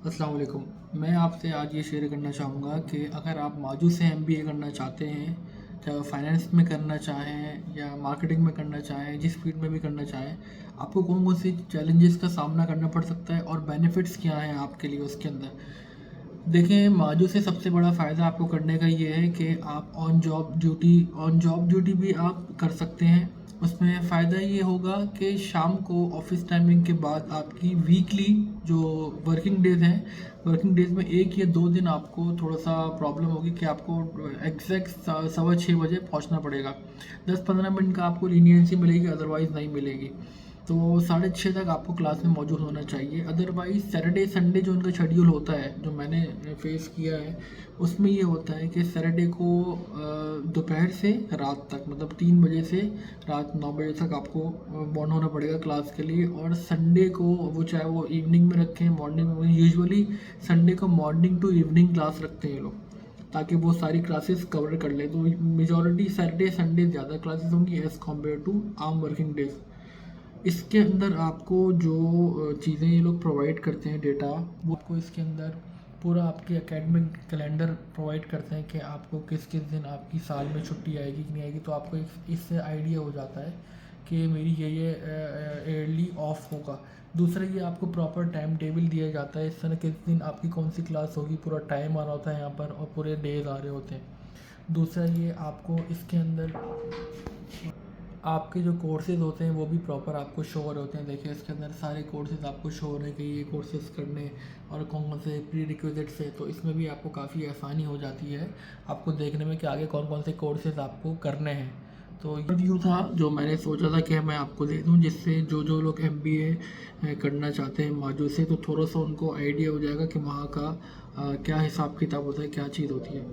अस्सलाम वालेकुम। मैं आपसे आज ये शेयर करना चाहूँगा कि अगर आप माजू से एमबीए करना चाहते हैं, चाहे फाइनेंस में करना चाहें या मार्केटिंग में करना चाहें, जिस फील्ड में भी करना चाहें, आपको कौन-कौन सी चैलेंजेस का सामना करना पड़ सकता है और बेनिफिट्स क्या हैं आपके लिए उसके अंदर। देखिए, माजू से सबसे बड़ा फ़ायदा आपको करने का ये है कि आप ऑन जॉब ड्यूटी भी आप कर सकते हैं। उसमें फ़ायदा ये होगा कि शाम को ऑफ़िस टाइमिंग के बाद आपकी वीकली जो वर्किंग डेज़ हैं, वर्किंग डेज़ में 1 या 2 दिन आपको थोड़ा-सा प्रॉब्लम होगी कि आपको एग्ज़ैक्ट सवा 6 बजे पहुँचना पड़ेगा। 10-15 मिनट का आपको लीनियंसी मिलेगी, अदरवाइज़ नहीं मिलेगी। तो 6:30 तक आपको क्लास में मौजूद होना चाहिए। अदरवाइज़ सैटरडे संडे जो उनका शेड्यूल होता है, जो मैंने फेस किया है, उसमें ये होता है कि सैटरडे को दोपहर से रात तक, मतलब 3 बजे से रात 9 बजे तक आपको बॉन्ड होना पड़ेगा क्लास के लिए। और संडे को वो चाहे वो इवनिंग में रखें, मॉर्निंग में, यूजुअली संडे को मॉर्निंग टू इवनिंग क्लास रखते हैं ये लोग, ताकि वो सारी क्लासेस कवर कर लें। तो मेजॉरिटी सैटरडे संडे ज़्यादा क्लासेस होंगी एज़ कम्पेयर टू आम वर्किंग डेज़। इसके अंदर आपको जो चीज़ें ये लोग प्रोवाइड करते हैं, डेटा, वो आपको इसके अंदर पूरा आपके एकेडमिक कैलेंडर प्रोवाइड करते हैं कि आपको किस किस दिन आपकी साल में छुट्टी आएगी कि नहीं आएगी। तो आपको इससे आइडिया हो जाता है कि मेरी ये ईयरली ऑफ होगा। दूसरा, ये आपको प्रॉपर टाइम टेबल दिया जाता है, इस तरह किस दिन आपकी कौन सी क्लास होगी, पूरा टाइम आ रहा होता है यहाँ पर और पूरे डेज आ रहे होते हैं। दूसरा, ये आपको इसके अंदर आपके जो कोर्सेज़ होते हैं वो भी प्रॉपर आपको शो हो रहे होते हैं। देखिए, इसके अंदर सारे कोर्सेज़ आपको शो हो रहे हैं कि ये कोर्सेज़ करने और कौन कौन से प्री रिक्विजिट्स है। तो इसमें भी आपको काफ़ी आसानी हो जाती है आपको देखने में कि आगे कौन कौन से कोर्सेज़ आपको करने हैं। तो ये व्यू था जो मैंने सोचा था कि मैं आपको दे दूं, जिससे जो लोग एमबीए करना चाहते हैं माजू से, तो थोड़ा सा उनको आइडिया हो जाएगा कि वहाँ का क्या हिसाब किताब होता है, क्या चीज़ होती है।